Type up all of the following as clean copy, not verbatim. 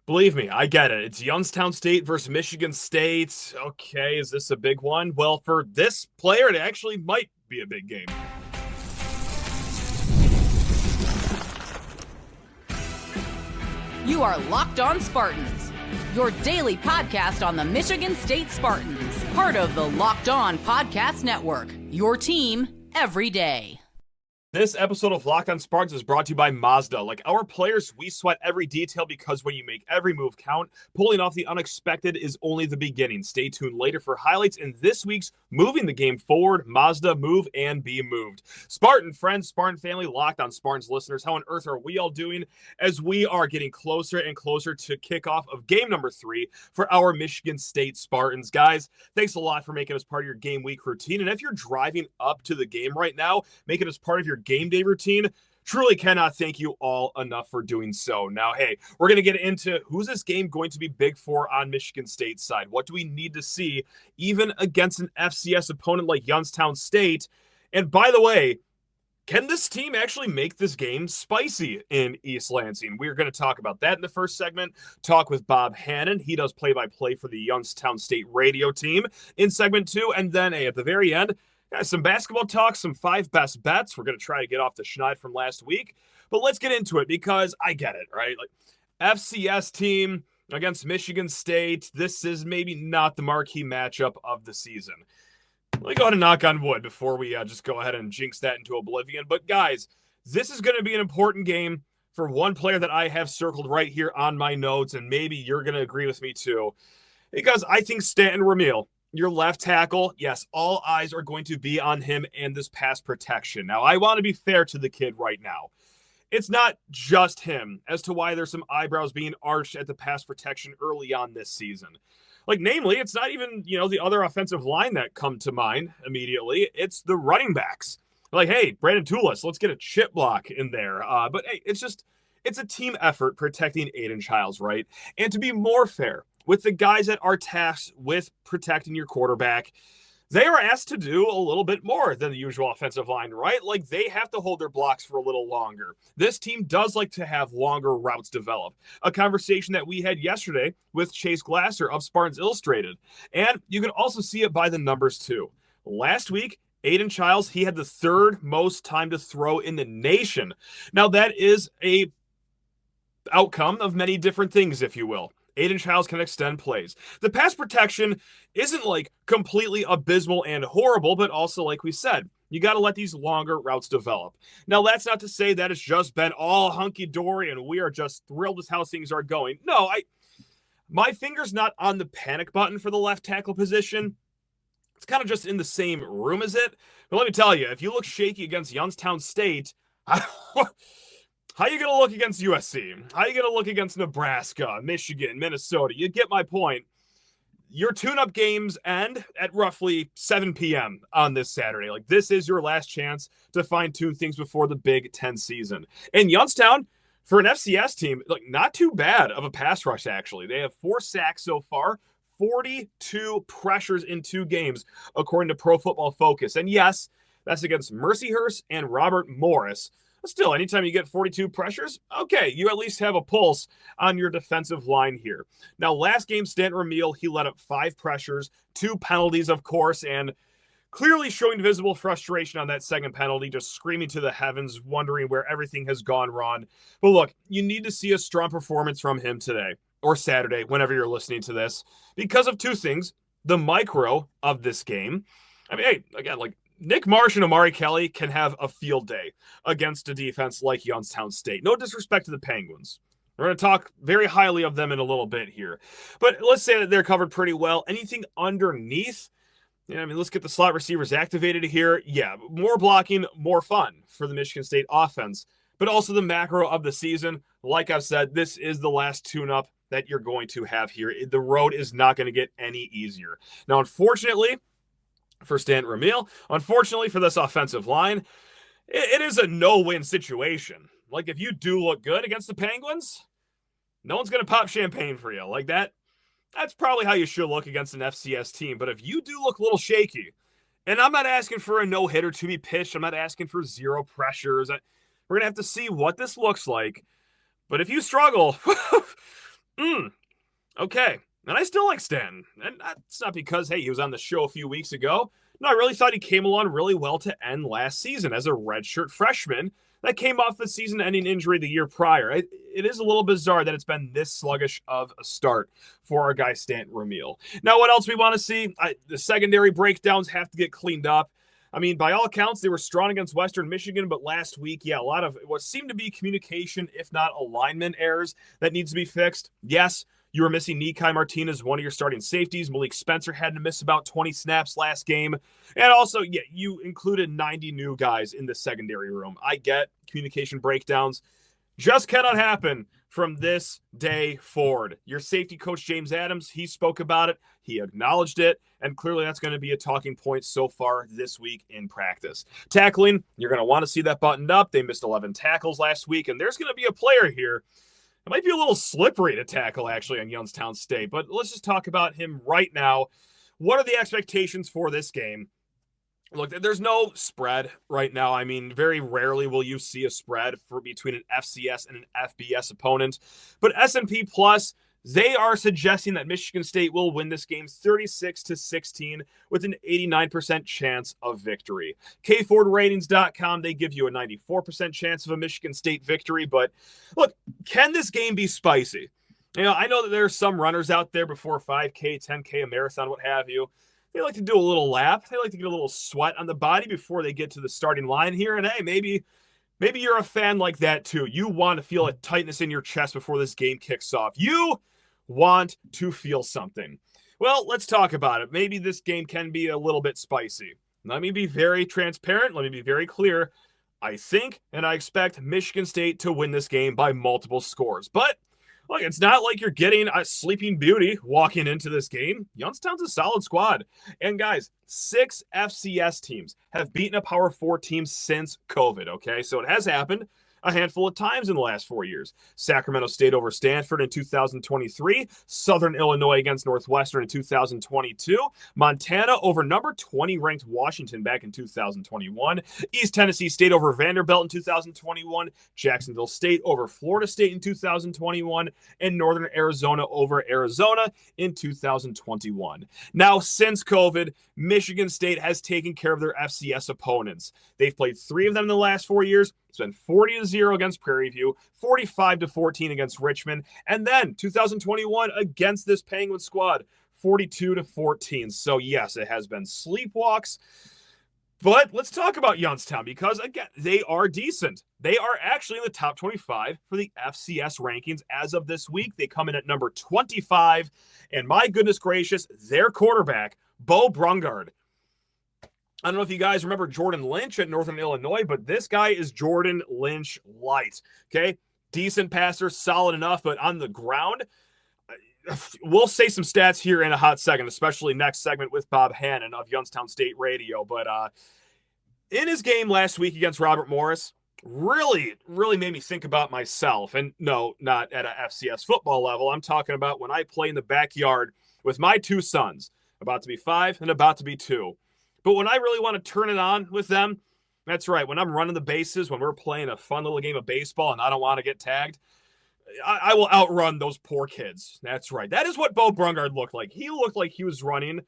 Believe me, I get it. It's Youngstown State versus Michigan State. Okay, is this a big one? Well, for this player, it actually might be a big game. You are Locked On Spartans, your daily podcast on the Michigan State Spartans, part of the Locked On Podcast Network, your team every day. This episode of Locked On Spartans is brought to you by Mazda. Like our players, we sweat every detail because when you make every move count, pulling off the unexpected is only the beginning. Stay tuned later for highlights in this week's Moving the Game Forward, Mazda Move and Be Moved. Spartan friends, Spartan family, Locked On Spartans listeners, how on earth are we all doing as we are getting closer and closer to kickoff of game number 3 for our Michigan State Spartans? Guys, thanks a lot for making us part of your game week routine. And if you're driving up to the game right now, making us part of your game day routine, truly cannot thank you all enough for doing so. Now, hey, we're going to get into who's this game going to be big for on Michigan State's side. What do we need to see even against an FCS opponent like Youngstown State? And by the way, can this team actually make this game spicy in East Lansing? We're going to talk about that in the first segment. Talk with Bob Hannon. He does play-by-play for the Youngstown State radio team in segment 2. And then at the very end, some basketball talk, some 5 best bets. We're going to try to get off the schneid from last week. But let's get into it because I get it, right? Like FCS team against Michigan State. This is maybe not the marquee matchup of the season. Let me go ahead and knock on wood before we just go ahead and jinx that into oblivion. But guys, this is going to be an important game for one player that I have circled right here on my notes. And maybe you're going to agree with me too. Because I think Stanton Ramil, your left tackle, yes, all eyes are going to be on him and this pass protection. Now, I want to be fair to the kid right now. It's not just him as to why there's some eyebrows being arched at the pass protection early on this season. Like, namely, it's not even, the other offensive line that come to mind immediately. It's the running backs. Like, hey, Brandon Toulis, let's get a chip block in there. But hey, it's a team effort protecting Aiden Childs, right? And to be more fair, with the guys that are tasked with protecting your quarterback, they are asked to do a little bit more than the usual offensive line, right? Like they have to hold their blocks for a little longer. This team does like to have longer routes develop. A conversation that we had yesterday with Chase Glasser of Spartans Illustrated. And you can also see it by the numbers too. Last week, Aiden Childs, he had the 3rd most time to throw in the nation. Now that is a outcome of many different things, if you will. Aiden Childs can extend plays. The pass protection isn't like completely abysmal and horrible, but also, like we said, you got to let these longer routes develop. Now, that's not to say that it's just been all hunky-dory and we are just thrilled with how things are going. No, my finger's not on the panic button for the left tackle position. It's kind of just in the same room as it. But let me tell you, if you look shaky against Youngstown State, how are you going to look against USC? How are you going to look against Nebraska, Michigan, Minnesota? You get my point. Your tune-up games end at roughly 7 p.m. on this Saturday. Like, this is your last chance to fine-tune things before the Big Ten season. And Youngstown, for an FCS team, like not too bad of a pass rush, actually. They have 4 sacks so far, 42 pressures in 2 games, according to Pro Football Focus. And yes, that's against Mercyhurst and Robert Morris. But still, anytime you get 42 pressures, okay, you at least have a pulse on your defensive line here. Now, last game, Stanton Ramil, he let up 5 pressures, 2 penalties, of course, and clearly showing visible frustration on that second penalty, just screaming to the heavens, wondering where everything has gone wrong. But look, you need to see a strong performance from him today, or Saturday, whenever you're listening to this, because of 2 things. The micro of this game. I mean, hey, again, like, Nick Marsh and Amari Kelly can have a field day against a defense like Youngstown State. No disrespect to the Penguins. We're going to talk very highly of them in a little bit here. But let's say that they're covered pretty well. Anything underneath, let's get the slot receivers activated here. Yeah, more blocking, more fun for the Michigan State offense. But also the macro of the season. Like I've said, this is the last tune-up that you're going to have here. The road is not going to get any easier. Now, unfortunately, for Stanton Ramil, unfortunately for this offensive line, it is a no-win situation. Like, if you do look good against the Penguins, no one's going to pop champagne for you. Like, that's probably how you should look against an FCS team. But if you do look a little shaky, and I'm not asking for a no-hitter to be pitched, I'm not asking for 0 pressures. We're going to have to see what this looks like. But if you struggle, Okay. And I still like Stanton. And that's not because, hey, he was on the show a few weeks ago. No, I really thought he came along really well to end last season as a redshirt freshman that came off the season-ending injury the year prior. It is a little bizarre that it's been this sluggish of a start for our guy Stanton Ramil. Now, what else we want to see? The secondary breakdowns have to get cleaned up. I mean, by all accounts, they were strong against Western Michigan, but last week, a lot of what seemed to be communication, if not alignment errors, that needs to be fixed. Yes, you were missing Nikai Martinez, one of your starting safeties. Malik Spencer had to miss about 20 snaps last game. And also, you included 90 new guys in the secondary room. I get communication breakdowns. Just cannot happen from this day forward. Your safety coach, James Adams, he spoke about it. He acknowledged it. And clearly that's going to be a talking point so far this week in practice. Tackling, you're going to want to see that buttoned up. They missed 11 tackles last week. And there's going to be a player here. It might be a little slippery to tackle, actually, on Youngstown State. But let's just talk about him right now. What are the expectations for this game? Look, there's no spread right now. I mean, very rarely will you see a spread for between an FCS and an FBS opponent. But S&P Plus, they are suggesting that Michigan State will win this game 36-16 with an 89% chance of victory. KFordRatings.com, they give you a 94% chance of a Michigan State victory. But look, can this game be spicy? I know that there are some runners out there before 5K, 10K, a marathon, what have you. They like to do a little lap. They like to get a little sweat on the body before they get to the starting line here. And hey, maybe you're a fan like that too. You want to feel a tightness in your chest before this game kicks off. You want to feel something. Well, let's talk about it. Maybe this game can be a little bit spicy. Let me be very transparent. Let me be very clear. I think and I expect Michigan State to win this game by multiple scores. But look, it's not like you're getting a Sleeping Beauty walking into this game. Youngstown's a solid squad. And guys, 6 FCS teams have beaten a Power 4 team since COVID, okay? So it has happened a handful of times in the last 4 years. Sacramento State over Stanford in 2023, Southern Illinois against Northwestern in 2022, Montana over number 20 ranked Washington back in 2021, East Tennessee State over Vanderbilt in 2021, Jacksonville State over Florida State in 2021, and Northern Arizona over Arizona in 2021. Now, since COVID, Michigan State has taken care of their FCS opponents. They've played 3 of them in the last 4 years. It's been 40-0 against Prairie View, 45-14 against Richmond, and then 2021 against this Penguin squad, 42-14. So yes, it has been sleepwalks. But let's talk about Youngstown because, again, they are decent. They are actually in the top 25 for the FCS rankings as of this week. They come in at number 25. And my goodness gracious, their quarterback, Beau Brungard. I don't know if you guys remember Jordan Lynch at Northern Illinois, but this guy is Jordan Lynch light. Okay? Decent passer, solid enough, but on the ground, we'll say some stats here in a hot second, especially next segment with Bob Hannon of Youngstown State Radio. But in his game last week against Robert Morris, really made me think about myself. And no, not at a FCS football level. I'm talking about when I play in the backyard with my 2 sons, about to be 5 and about to be 2. But when I really want to turn it on with them, that's right, when I'm running the bases, when we're playing a fun little game of baseball and I don't want to get tagged, I will outrun those poor kids. That's right. That is what Beau Brungard looked like. He looked like he was running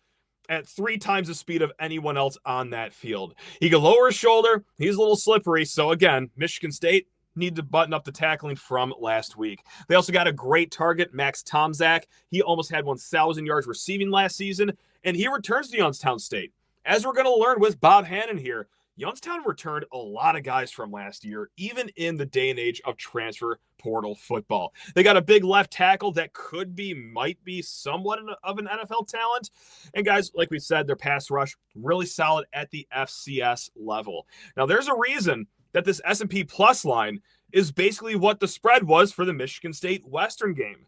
at 3 times the speed of anyone else on that field. He could lower his shoulder. He's a little slippery. So, again, Michigan State need to button up the tackling from last week. They also got a great target, Max Tomczak. He almost had 1,000 yards receiving last season, and he returns to Youngstown State. As we're going to learn with Bob Hannon here, Youngstown returned a lot of guys from last year, even in the day and age of transfer portal football. They got a big left tackle that might be somewhat of an NFL talent. And guys, like we said, their pass rush, really solid at the FCS level. Now, there's a reason that this S&P Plus line is basically what the spread was for the Michigan State Western game.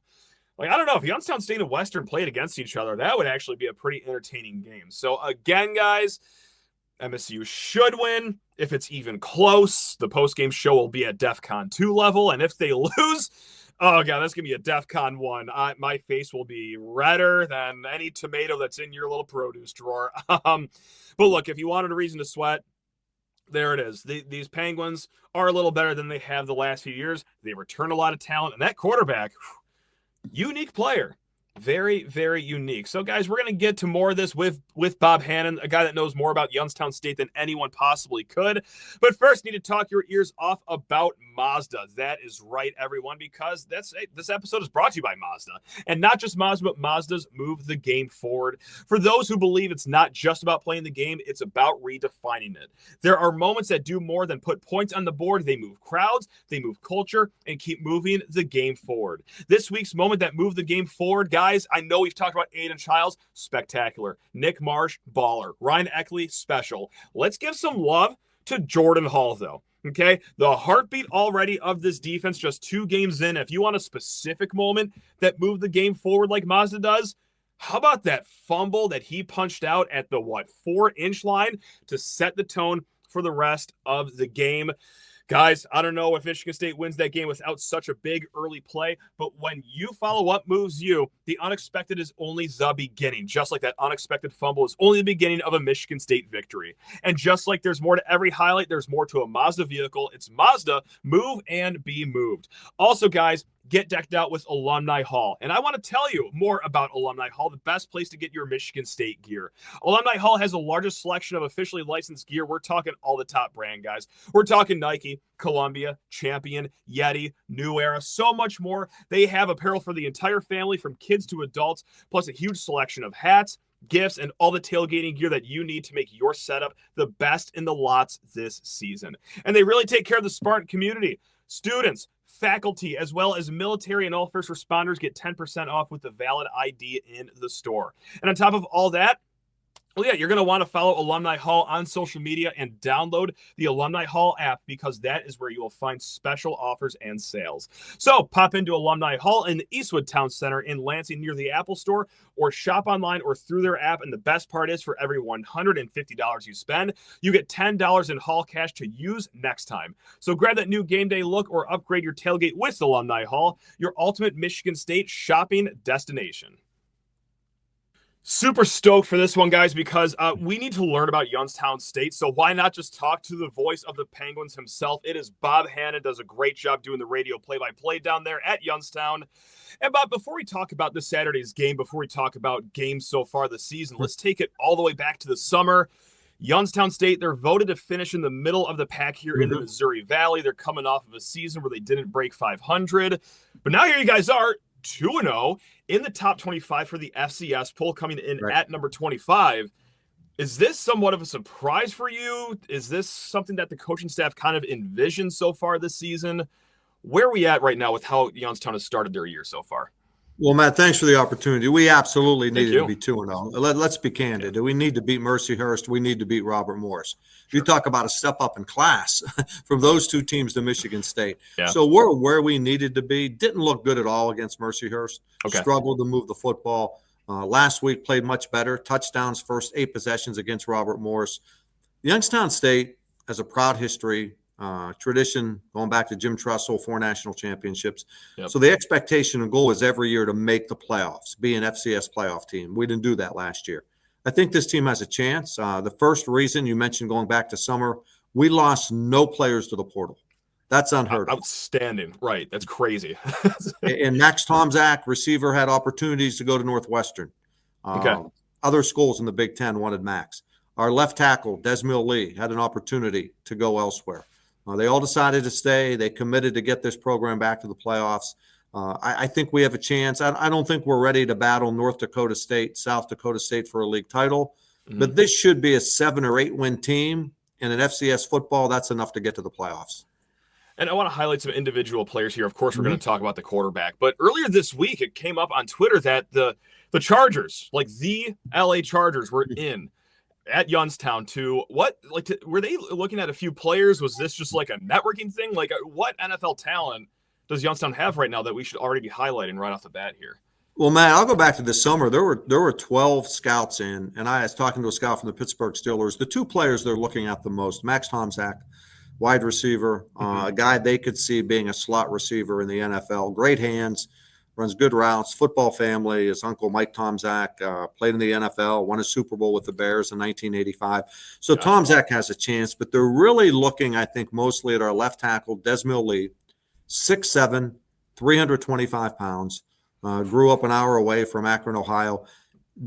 Like, I don't know, if Youngstown State and Western played against each other, that would actually be a pretty entertaining game. So, again, guys, MSU should win. If it's even close, the post-game show will be at DEFCON 2 level. And if they lose, oh, God, that's going to be a DEFCON 1. My face will be redder than any tomato that's in your little produce drawer. But look, if you wanted a reason to sweat, there it is. These Penguins are a little better than they have the last few years. They return a lot of talent. And that quarterback, Unique player. Very, very unique. So, guys, we're going to get to more of this with Bob Hannon, a guy that knows more about Youngstown State than anyone possibly could. But first, need to talk your ears off about Mazda. That is right, everyone, because this episode is brought to you by Mazda. And not just Mazda, but Mazda's Move the Game Forward. For those who believe it's not just about playing the game, it's about redefining it. There are moments that do more than put points on the board. They move crowds, they move culture, and keep moving the game forward. This week's moment that moved the game forward, guys, I know we've talked about Aiden Childs, spectacular. Nick Marsh, baller. Ryan Eckley, special. Let's give some love to Jordan Hall, though. Okay, the heartbeat already of this defense just 2 games in. If you want a specific moment that moved the game forward like Mazda does, how about that fumble that he punched out at the 4-inch line to set the tone for the rest of the game? Guys, I don't know if Michigan State wins that game without such a big early play, but when you follow what moves you, the unexpected is only the beginning. Just like that unexpected fumble is only the beginning of a Michigan State victory. And just like there's more to every highlight, there's more to a Mazda vehicle. It's Mazda, move and be moved. Also, guys, get decked out with Alumni Hall. And I want to tell you more about Alumni Hall, the best place to get your Michigan State gear. Alumni Hall has the largest selection of officially licensed gear. We're talking all the top brand, guys. We're talking Nike, Columbia, Champion, Yeti, New Era, so much more. They have apparel for the entire family, from kids to adults, plus a huge selection of hats, gifts, and all the tailgating gear that you need to make your setup the best in the lots this season. And they really take care of the Spartan community. Students, faculty, as well as military and all first responders get 10% off with a valid ID in the store. And on top of all that, well, yeah, you're going to want to follow Alumni Hall on social media and download the Alumni Hall app, because that is where you will find special offers and sales. So pop into Alumni Hall in the Eastwood Town Center in Lansing near the Apple Store, or shop online or through their app. And the best part is, for every $150 you spend, you get $10 in Hall cash to use next time. So grab that new game day look or upgrade your tailgate with Alumni Hall, your ultimate Michigan State shopping destination. Super stoked for this one, guys, because we need to learn about Youngstown State. So why not just talk to the voice of the Penguins himself? It is Bob Hannon. Does a great job doing the radio play-by-play down there at Youngstown. And Bob, before we talk about this Saturday's game, before we talk about games so far this season, let's take it all the way back to the summer. Youngstown State, they're voted to finish in the middle of the pack here in the Missouri Valley. They're coming off of a season where they didn't break 500. But now here you guys are, 2-0 in the top 25 for the FCS poll, coming in at number 25. Is this somewhat of a surprise for you? Is this something that the coaching staff kind of envisioned so far this season? Where are we at right now with how Youngstown has started their year so far? Well, Matt, thanks for the opportunity. We absolutely needed to be 2-0. Let's be candid. We need to beat Mercyhurst. We need to beat Robert Morris. Sure. You talk about a step up in class from those two teams to Michigan State. Yeah. So we're where we needed to be. Didn't look good at all against Mercyhurst. Struggled to move the football. Last week played much better. Touchdowns first 8 possessions against Robert Morris. Youngstown State has a proud history. Tradition going back to Jim Tressel, 4 national championships. Yep. So the expectation and goal is every year to make the playoffs, be an FCS playoff team. We didn't do that last year. I think this team has a chance. The first reason you mentioned going back to summer, we lost no players to the portal. That's unheard of. Outstanding. Right. That's crazy. And Max Tomczak, receiver, had opportunities to go to Northwestern. Other schools in the Big Ten wanted Max. Our left tackle, Desmil Lee, had an opportunity to go elsewhere. They all decided to stay. They committed to get this program back to the playoffs. I think we have a chance. I don't think we're ready to battle North Dakota State, South Dakota State for a league title. But this should be a 7 or 8 win team. And in FCS football, that's enough to get to the playoffs. And I want to highlight some individual players here. Of course, we're going to talk about the quarterback. But earlier this week, it came up on Twitter that the Chargers, like the LA Chargers, were in at Youngstown to were they looking at a few players? Was this just like a networking thing? Like, what NFL talent does Youngstown have right now that we should already be highlighting right off the bat here? Well, Matt, I'll go back to this summer. There were 12 scouts in, and I was talking to a scout from the Pittsburgh Steelers. The 2 players they're looking at the most, Max Tomczak, wide receiver, a guy they could see being a slot receiver in the NFL. Great hands, runs good routes, football family. His uncle, Mike Tomczak, played in the NFL, won a Super Bowl with the Bears in 1985. So Tomczak has a chance, but they're really looking, I think, mostly at our left tackle, Desmil Lee, 6'7", 325 pounds. grew up an hour away from Akron, Ohio.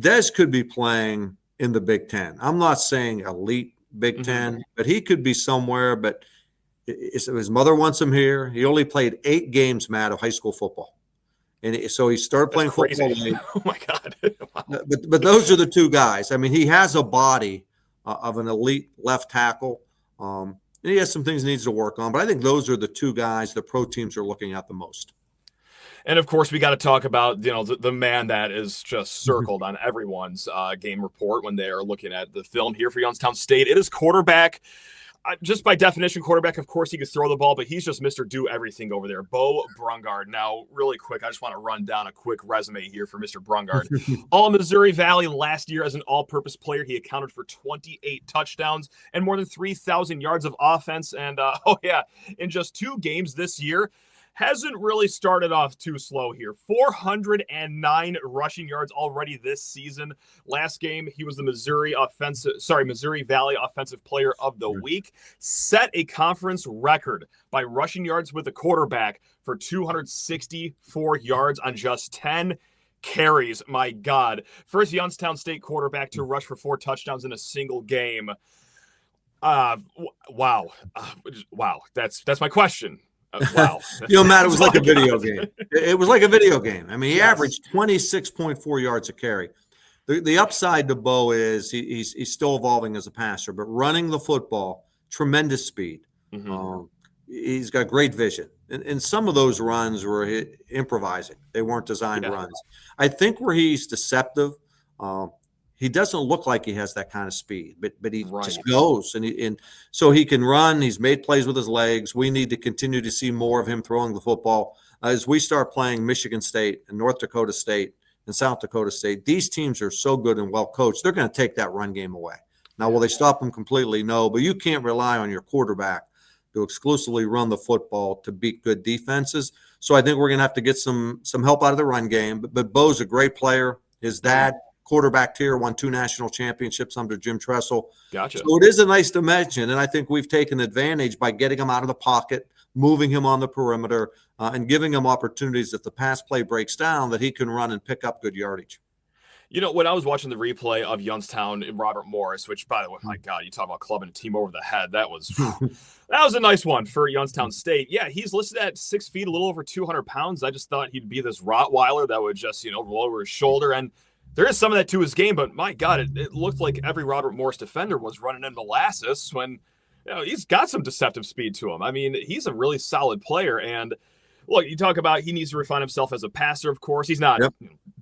Des could be playing in the Big Ten. I'm not saying elite Big Ten, but he could be somewhere. But his mother wants him here. He only played 8 games, Matt, of high school football. And so he started playing football late. Oh, my God. Wow. But those are the two guys. I mean, he has a body of an elite left tackle. And he has some things he needs to work on. But I think those are the two guys the pro teams are looking at the most. And, of course, we got to talk about, the man that is just circled on everyone's game report when they are looking at the film here for Youngstown State. It is quarterback. Just by definition, quarterback, of course, he can throw the ball, but he's just Mr. Do Everything over there. Beau Brungard. Now, really quick, I just want to run down a quick resume here for Mr. Brungard. All Missouri Valley last year as an all-purpose player. He accounted for 28 touchdowns and more than 3,000 yards of offense. And, in just 2 games this year, hasn't really started off too slow here. 409 rushing yards already this season. Last game, he was the Missouri Valley Offensive Player of the Week. Set a conference record by rushing yards with a quarterback for 264 yards on just 10 carries. My God. First Youngstown State quarterback to rush for 4 touchdowns in a single game. Wow. That's my question. Wow. Matt, it was like a video game. It was like a video game. I mean, he averaged 26.4 yards a carry. The upside to Beau is he's still evolving as a passer, but running the football, tremendous speed. He's got great vision. And some of those runs were improvising. They weren't designed runs. I think where he's deceptive, he doesn't look like he has that kind of speed, but he just goes. And so he can run. He's made plays with his legs. We need to continue to see more of him throwing the football. As we start playing Michigan State and North Dakota State and South Dakota State, these teams are so good and well coached, they're going to take that run game away. Now, will they stop them completely? No, but you can't rely on your quarterback to exclusively run the football to beat good defenses. So I think we're going to have to get some help out of the run game. But Beau's a great player. His dad, quarterback here, won 2 national championships under Jim Tressel. Gotcha. So it is a nice dimension, and I think we've taken advantage by getting him out of the pocket, moving him on the perimeter, and giving him opportunities if the pass play breaks down that he can run and pick up good yardage. When I was watching the replay of Youngstown and Robert Morris, which, by the way, my God, you talk about clubbing a team over the head. That was a nice one for Youngstown State. Yeah, he's listed at 6 feet, a little over 200 pounds. I just thought he'd be this Rottweiler that would just, roll over his shoulder. And there is some of that to his game, but my God, it looked like every Robert Morris defender was running in molasses when he's got some deceptive speed to him. I mean, he's a really solid player. And look, you talk about he needs to refine himself as a passer, of course. He's not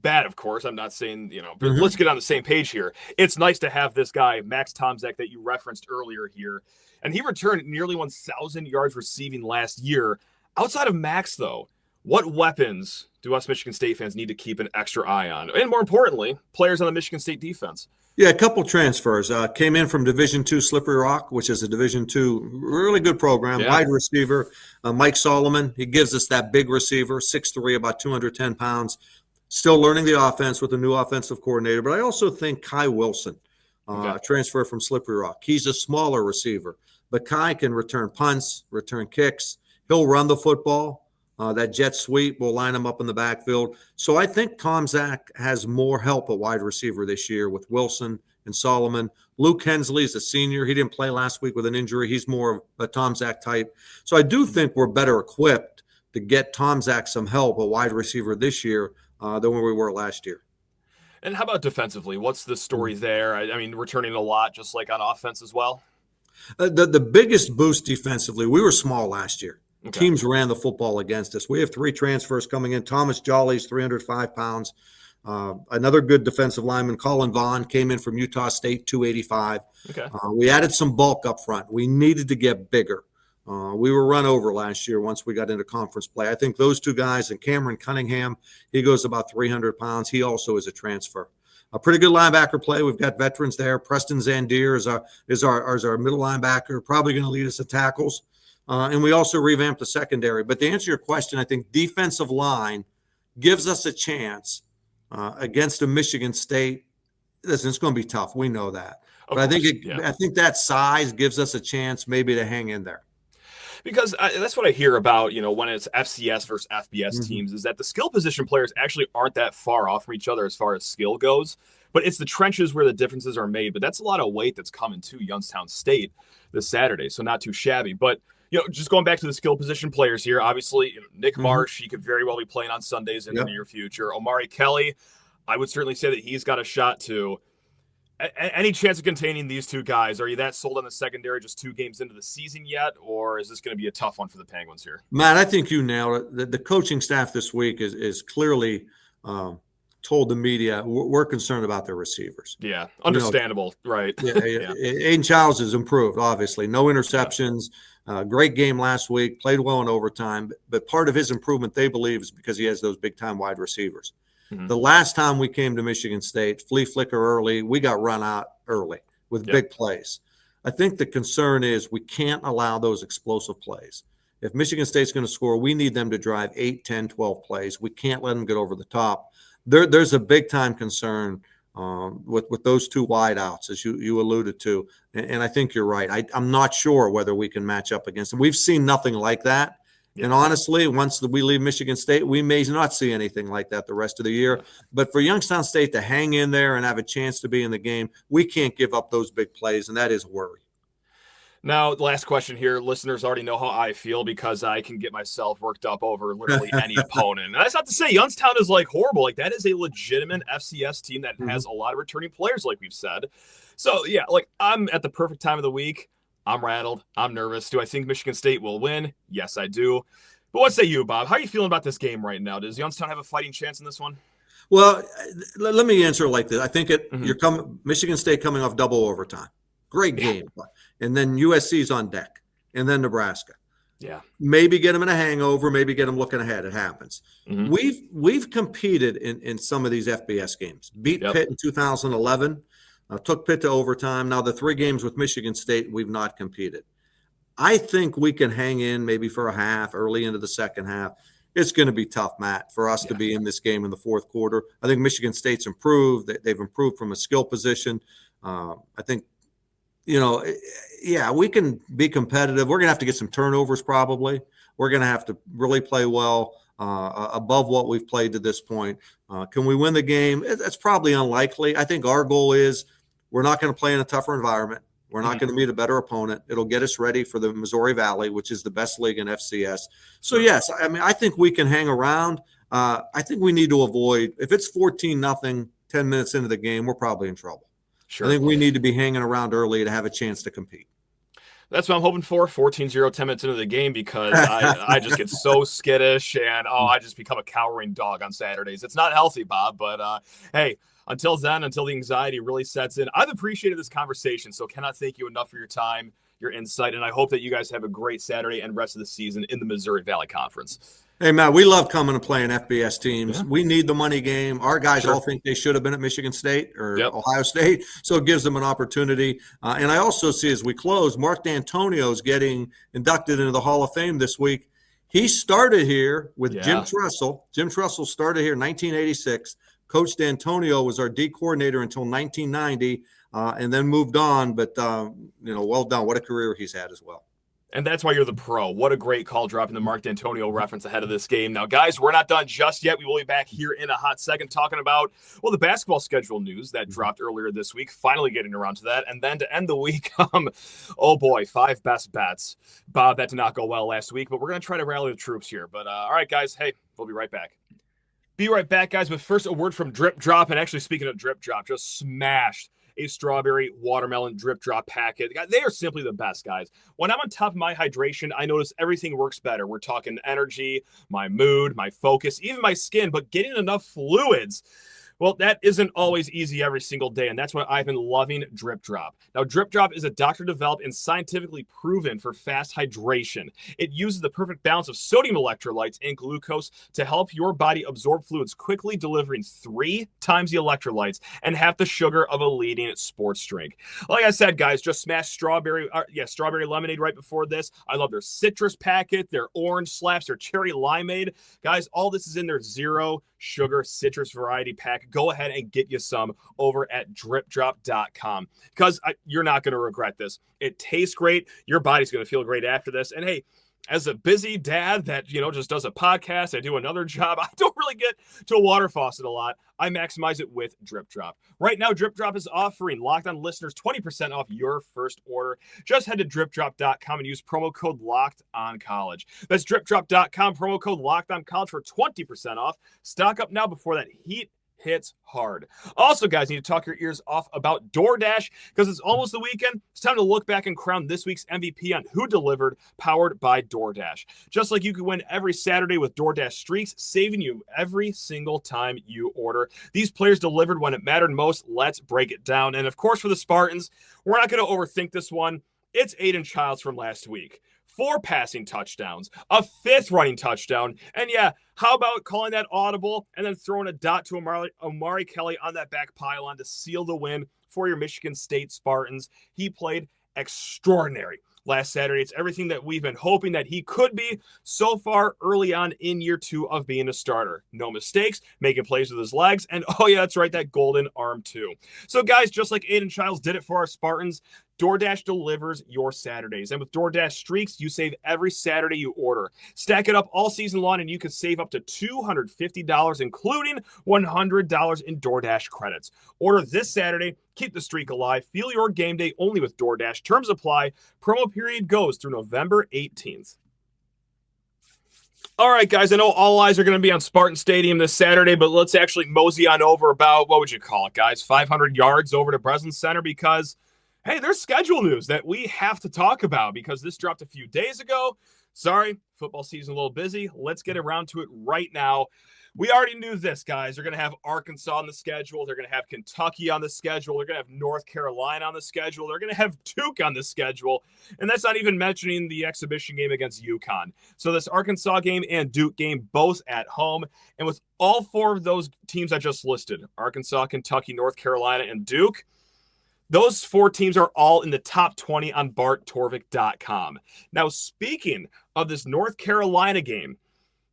bad, of course. I'm not saying, but let's get on the same page here. It's nice to have this guy, Max Tomczak, that you referenced earlier here. And he returned nearly 1,000 yards receiving last year. Outside of Max, though, what weapons do us Michigan State fans need to keep an extra eye on? And more importantly, players on the Michigan State defense. Yeah, a couple transfers. Came in from Division II Slippery Rock, which is a Division II really good program. Yeah. Wide receiver, Mike Solomon. He gives us that big receiver, 6'3", about 210 pounds. Still learning the offense with a new offensive coordinator. But I also think Kai Wilson, transfer from Slippery Rock. He's a smaller receiver. But Kai can return punts, return kicks. He'll run the football. That jet sweep will line him up in the backfield. So I think Tomczak has more help at wide receiver this year with Wilson and Solomon. Luke Hensley is a senior. He didn't play last week with an injury. He's more of a Tomczak type. So I do think we're better equipped to get Tomczak some help at wide receiver this year than when we were last year. And how about defensively? What's the story there? I mean, returning a lot just like on offense as well? The biggest boost defensively, we were small last year. Okay. Teams ran the football against us. We have 3 transfers coming in. Thomas Jolly's 305 pounds. Another good defensive lineman, Colin Vaughn, came in from Utah State, 285. Okay. We added some bulk up front. We needed to get bigger. We were run over last year once we got into conference play. I think those 2 guys, and Cameron Cunningham, he goes about 300 pounds. He also is a transfer. A pretty good linebacker play. We've got veterans there. Preston Zandier is our middle linebacker, probably going to lead us to tackles. And we also revamped the secondary. But to answer your question, I think defensive line gives us a chance against a Michigan State. Listen, it's going to be tough. We know that. But I think that size gives us a chance maybe to hang in there. Because that's what I hear about, when it's FCS versus FBS teams, is that the skill position players actually aren't that far off from each other as far as skill goes. But it's the trenches where the differences are made. But that's a lot of weight that's coming to Youngstown State this Saturday, so not too shabby. But, just going back to the skill position players here, obviously, Nick Marsh, he could very well be playing on Sundays in the near future. Omari Kelly, I would certainly say that he's got a shot too. Any chance of containing these two guys? Are you that sold on the secondary just 2 games into the season yet, or is this going to be a tough one for the Penguins here? Matt, I think you nailed it. The coaching staff this week is clearly told the media we're concerned about their receivers. Yeah, understandable, right? Aiden Childs has improved, obviously. No interceptions. Great game last week. Played well in overtime. But part of his improvement, they believe, is because he has those big-time wide receivers. The last time we came to Michigan State, flea flicker early, we got run out early with big plays. I think the concern is we can't allow those explosive plays. If Michigan State's going to score, we need them to drive 8, 10, 12 plays. We can't let them get over the top. There's a big-time concern with those 2 wideouts, as you alluded to. And I think you're right. I'm not sure whether we can match up against them. We've seen nothing like that. And honestly, once we leave Michigan State, we may not see anything like that the rest of the year. But for Youngstown State to hang in there and have a chance to be in the game, we can't give up those big plays, and that is a worry. Now, last question here. Listeners already know how I feel because I can get myself worked up over literally any opponent. And that's not to say Youngstown is horrible. That is a legitimate FCS team that has a lot of returning players, like we've said. So, yeah, I'm at the perfect time of the week. I'm rattled. I'm nervous. Do I think Michigan State will win? Yes, I do. But what say you, Bob? How are you feeling about this game right now? Does Youngstown have a fighting chance in this one? Well, let me answer it like this. I think Michigan State coming off double overtime. Great game. And then USC's on deck. And then Nebraska. Yeah. Maybe get them in a hangover. Maybe get them looking ahead. It happens. We've competed in some of these FBS games. Beat Pitt in 2011. Took Pitt to overtime. Now, the 3 games with Michigan State, we've not competed. I think we can hang in maybe for a half, early into the second half. It's going to be tough, Matt, for us to be in this game in the fourth quarter. I think Michigan State's improved. They've improved from a skill position. I think, we can be competitive. We're going to have to get some turnovers probably. We're going to have to really play well above what we've played to this point. Can we win the game? That's probably unlikely. I think our goal is we're not going to play in a tougher environment. We're not going to meet a better opponent. It'll get us ready for the Missouri Valley, which is the best league in FCS. So, yes, I think we can hang around. I think we need to avoid – if it's 14-0, 10 minutes into the game, we're probably in trouble. Sure. I think we need to be hanging around early to have a chance to compete. That's what I'm hoping for, 14-0, 10 minutes into the game, because I just get so skittish and, I just become a cowering dog on Saturdays. It's not healthy, Bob, but, hey, until then, until the anxiety really sets in, I've appreciated this conversation, so cannot thank you enough for your time, your insight, and I hope that you guys have a great Saturday and rest of the season in the Missouri Valley Conference. Hey, Matt, we love coming and playing FBS teams. Yeah. We need the money game. Our guys all think they should have been at Michigan State or Ohio State, so it gives them an opportunity. And I also see as we close, Mark D'Antonio is getting inducted into the Hall of Fame this week. He started here with Jim Tressel. Jim Tressel started here in 1986. Coach D'Antonio was our D coordinator until 1990 and then moved on. But, well done. What a career he's had as well. And that's why you're the pro. What a great call dropping the Mark D'Antonio reference ahead of this game. Now, guys, we're not done just yet. We will be back here in a hot second talking about, the basketball schedule news that dropped earlier this week, finally getting around to that. And then to end the week, 5 best bets. Bob, that did not go well last week, but we're going to try to rally the troops here. But all right, guys, hey, we'll be right back. Be right back, guys, but first a word from DripDrop. And actually, speaking of DripDrop, just smashed a strawberry watermelon DripDrop packet. They are simply the best, guys. When I'm on top of my hydration, I notice everything works better. We're talking energy, my mood, my focus, even my skin, but getting enough fluids. Well, that isn't always easy every single day, and that's why I've been loving DripDrop. Now, DripDrop is a doctor-developed and scientifically proven for fast hydration. It uses the perfect balance of sodium electrolytes and glucose to help your body absorb fluids quickly, delivering 3 times the electrolytes and half the sugar of a leading sports drink. Like I said, guys, just smashed strawberry lemonade right before this. I love their citrus packet, their orange slaps, their cherry limeade. Guys, all this is in their zero sugar citrus variety pack. Go ahead and get you some over at DripDrop.com because you're not going to regret this. It tastes great. Your body's going to feel great after this. And hey, as a busy dad that, just does a podcast, I do another job, I don't really get to a water faucet a lot. I maximize it with DripDrop. Right now, DripDrop is offering Locked On listeners 20% off your first order. Just head to DripDrop.com and use promo code LOCKEDONCollege. That's DripDrop.com, promo code LOCKEDONCollege for 20% off. Stock up now before that heat hits hard. Also, guys, you need to talk your ears off about DoorDash because it's almost the weekend. It's time to look back and crown this week's MVP on Who Delivered, powered by DoorDash. Just like you can win every Saturday with DoorDash Streaks, saving you every single time you order. These players delivered when it mattered most. Let's break it down. And of course, for the Spartans, we're not going to overthink this one. It's Aiden Childs from last week. 4 passing touchdowns, a 5th running touchdown, and yeah, how about calling that audible and then throwing a dot to Amari Kelly on that back pylon to seal the win for your Michigan State Spartans. He played extraordinary last Saturday. It's everything that we've been hoping that he could be so far early on in year 2 of being a starter. No mistakes, making plays with his legs, and oh yeah, that's right, that golden arm too. So guys, just like Aiden Childs did it for our Spartans, DoorDash delivers your Saturdays. And with DoorDash Streaks, you save every Saturday you order. Stack it up all season long, and you can save up to $250, including $100 in DoorDash credits. Order this Saturday. Keep the streak alive. Feel your game day only with DoorDash. Terms apply. Promo period goes through November 18th. All right, guys, I know all eyes are going to be on Spartan Stadium this Saturday, but let's actually mosey on over about, what would you call it, guys, 500 yards over to Breslin Center because hey, there's schedule news that we have to talk about because this dropped a few days ago. Sorry, football season a little busy. Let's get around to it right now. We already knew this, guys. They're going to have Arkansas on the schedule. They're going to have Kentucky on the schedule. They're going to have North Carolina on the schedule. They're going to have Duke on the schedule. And that's not even mentioning the exhibition game against UConn. So this Arkansas game and Duke game both at home. And with all 4 of those teams I just listed, Arkansas, Kentucky, North Carolina, and Duke, those 4 teams are all in the top 20 on BartTorvik.com. Now, speaking of this North Carolina game,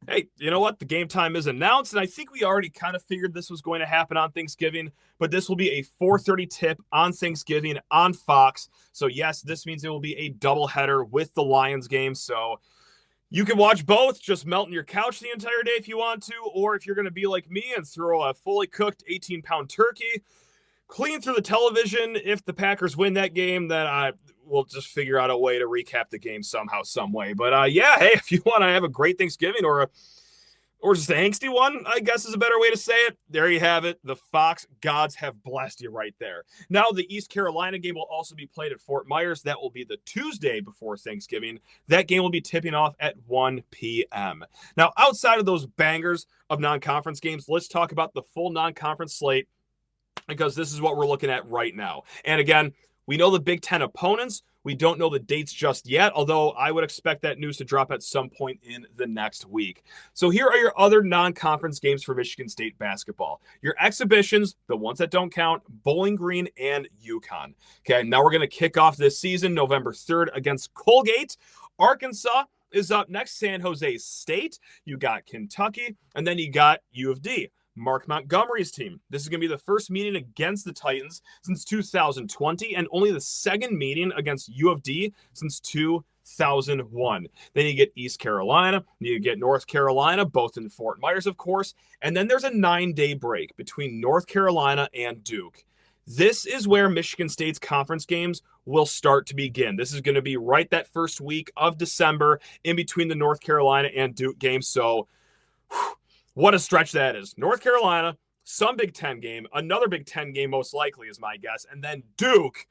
hey, you know what? The game time is announced, and I think we already kind of figured this was going to happen on Thanksgiving, but this will be a 4:30 tip on Thanksgiving on Fox. So, yes, this means it will be a doubleheader with the Lions game. So, you can watch both, just melt in your couch the entire day if you want to, or if you're going to be like me and throw a fully cooked 18-pound turkey, clean through the television. If the Packers win that game, then I will just figure out a way to recap the game somehow, some way. But yeah, hey, if you want to have a great Thanksgiving or just a angsty one, I guess is a better way to say it, there you have it. The Fox gods have blessed you right there. Now, the East Carolina game will also be played at Fort Myers. That will be the Tuesday before Thanksgiving. That game will be tipping off at 1 p.m. Now, outside of those bangers of non-conference games, let's talk about the full non-conference slate, because this is what we're looking at right now. And again, we know the Big Ten opponents. We don't know the dates just yet, although I would expect that news to drop at some point in the next week. So here are your other non-conference games for Michigan State basketball. Your exhibitions, the ones that don't count, Bowling Green and UConn. Okay, now we're going to kick off this season November 3rd against Colgate. Arkansas is up next, San Jose State. You got Kentucky, and then you got U of D. Mark Montgomery's team. This is going to be the first meeting against the Titans since 2020 and only the second meeting against U of D since 2001. Then you get East Carolina, you get North Carolina, both in Fort Myers, of course, and then there's a 9-day break between North Carolina and Duke. This is where Michigan State's conference games will start to begin. This is going to be right that first week of December in between the North Carolina and Duke games. So, what a stretch that is. North Carolina, some Big Ten game, another Big Ten game most likely is my guess, and then Duke,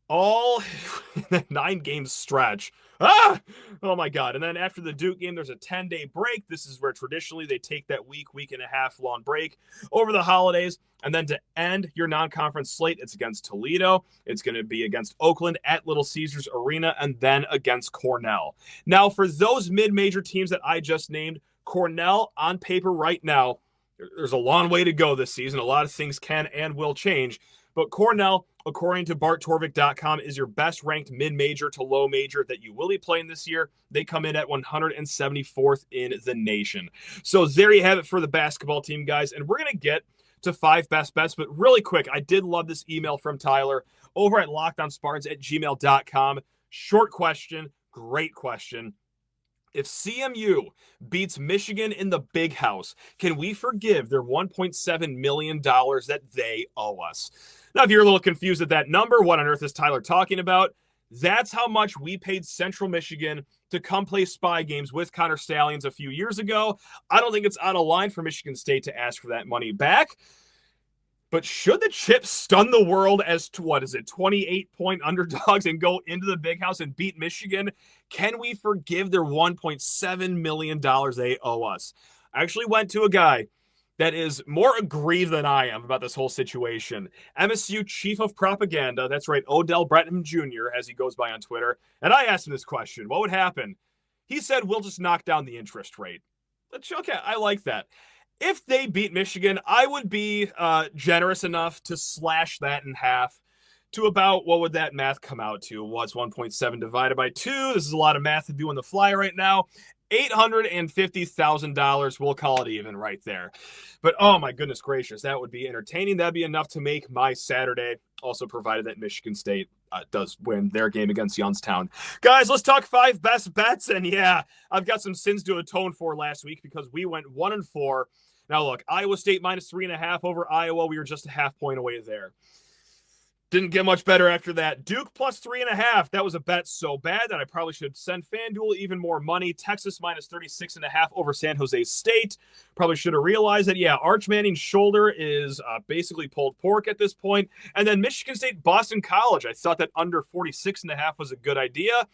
all 9-game stretch. Oh my God. And then after the Duke game, there's a 10-day break. This is where traditionally they take that week and a half long break over the holidays. And then to end your non-conference slate, it's against Toledo. It's going to be against Oakland at Little Caesars Arena, and then against Cornell. Now, for those mid-major teams that I just named, Cornell on paper right now, there's a long way to go this season. A lot of things can and will change. But Cornell, according to BartTorvik.com, is your best ranked mid-major to low major that you will be playing this year. They come in at 174th in the nation. So there you have it for the basketball team, guys. And we're going to get to 5 best bets. But really quick, I did love this email from Tyler over at LockedOnSpartans@gmail.com. Short question, great question. If CMU beats Michigan in the Big House, can we forgive their $1.7 million that they owe us? Now, if you're a little confused at that number, what on earth is Tyler talking about? That's how much we paid Central Michigan to come play spy games with Connor Stallions a few years ago. I don't think it's out of line for Michigan State to ask for that money back. But should the Chips stun the world as to, 28-point underdogs and go into the Big House and beat Michigan? Can we forgive their $1.7 million they owe us? I actually went to a guy that is more aggrieved than I am about this whole situation. MSU Chief of Propaganda, that's right, Odell Bretton Jr., as he goes by on Twitter. And I asked him this question, what would happen? He said, we'll just knock down the interest rate. Okay, I like that. If they beat Michigan, I would be generous enough to slash that in half to about, what would that math come out to? What's 1.7 divided by 2? This is a lot of math to do on the fly right now. $850,000. We'll call it even right there. But oh my goodness gracious, that would be entertaining. That'd be enough to make my Saturday, also provided that Michigan State does win their game against Youngstown. Guys, let's talk 5 best bets. And yeah, I've got some sins to atone for last week because we went 1-4. Now look, Iowa State minus 3.5 over Iowa. We were just a half point away there. Didn't get much better after that. Duke plus 3.5. That was a bet so bad that I probably should send FanDuel even more money. Texas minus 36.5 over San Jose State. Probably should have realized that, yeah, Arch Manning's shoulder is basically pulled pork at this point. And then Michigan State, Boston College. I thought that under 46.5 was a good idea.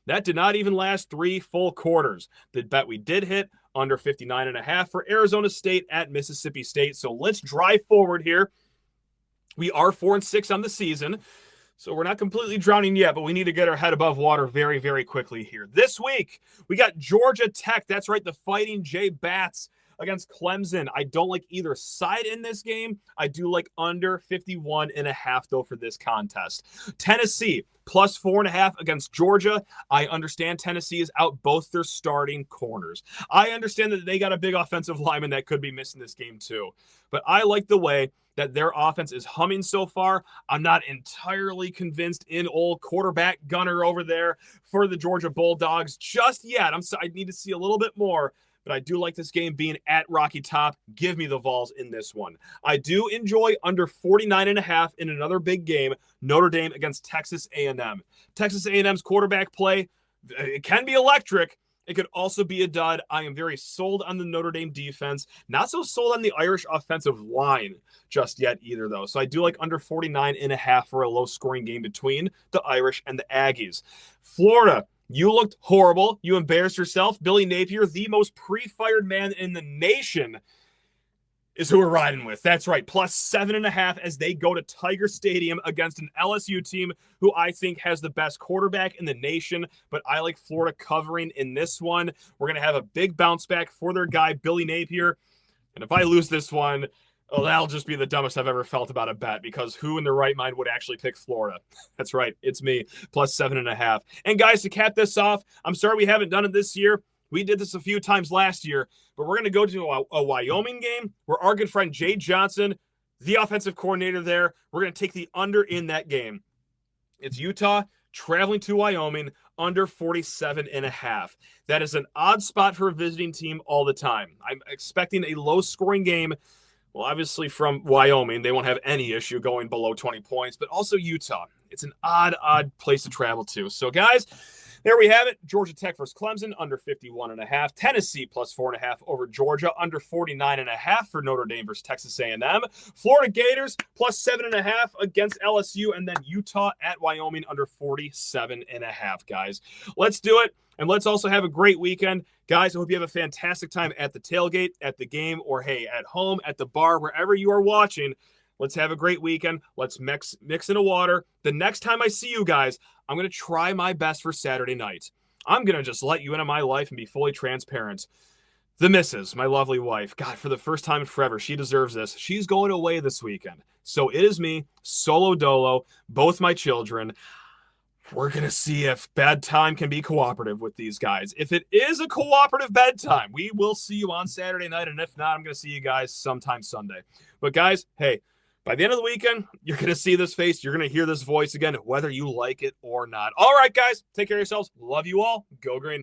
That did not even last 3 full quarters. The bet we did hit, under 59.5 for Arizona State at Mississippi State. So let's drive forward here. We are 4-6 on the season, so we're not completely drowning yet, but we need to get our head above water very, very quickly here. This week, we got Georgia Tech. That's right, the Fighting Jay Bats against Clemson. I don't like either side in this game. I do like under 51.5, though, for this contest. Tennessee, plus 4.5 against Georgia. I understand Tennessee is out both their starting corners. I understand that they got a big offensive lineman that could be missing this game, too. But I like the way that their offense is humming so far. I'm not entirely convinced in old quarterback Gunner over there for the Georgia Bulldogs just yet. I need to see a little bit more. But I do like this game being at Rocky Top. Give me the Vols in this one. I do enjoy under 49.5 in another big game, Notre Dame against Texas A&M. Texas A&M's quarterback play, it can be electric. It could also be a dud. I am very sold on the Notre Dame defense. Not so sold on the Irish offensive line just yet either, though. So I do like under 49.5 for a low-scoring game between the Irish and the Aggies. Florida. You looked horrible. You embarrassed yourself. Billy Napier, the most pre-fired man in the nation, is who we're riding with. That's right. Plus 7.5 as they go to Tiger Stadium against an LSU team who I think has the best quarterback in the nation. But I like Florida covering in this one. We're going to have a big bounce back for their guy, Billy Napier. And if I lose this one, that'll just be the dumbest I've ever felt about a bet, because who in their right mind would actually pick Florida? That's right. It's me, plus 7.5. And guys, to cap this off, I'm sorry we haven't done it this year. We did this a few times last year, but we're going to go to a Wyoming game where our good friend Jay Johnson, the offensive coordinator there, we're going to take the under in that game. It's Utah traveling to Wyoming, under 47.5. That is an odd spot for a visiting team all the time. I'm expecting a low-scoring game. Well, obviously from Wyoming, they won't have any issue going below 20 points, but also Utah. It's an odd place to travel to. So, guys, there we have it. Georgia Tech versus Clemson, under 51.5. Tennessee plus 4.5 over Georgia, under 49.5 for Notre Dame versus Texas A&M. Florida Gators plus 7.5 against LSU, and then Utah at Wyoming under 47.5, guys. Let's do it. And let's also have a great weekend. Guys, I hope you have a fantastic time at the tailgate, at the game, or, hey, at home, at the bar, wherever you are watching. Let's have a great weekend. Let's mix in a water. The next time I see you guys, I'm going to try my best for Saturday night. I'm going to just let you into my life and be fully transparent. The missus, my lovely wife, God, for the first time in forever, she deserves this. She's going away this weekend. So it is me, solo dolo, both my children. We're going to see if bedtime can be cooperative with these guys. If it is a cooperative bedtime, we will see you on Saturday night. And if not, I'm going to see you guys sometime Sunday. But guys, hey, by the end of the weekend, you're going to see this face. You're going to hear this voice again, whether you like it or not. All right, guys, take care of yourselves. Love you all. Go Green.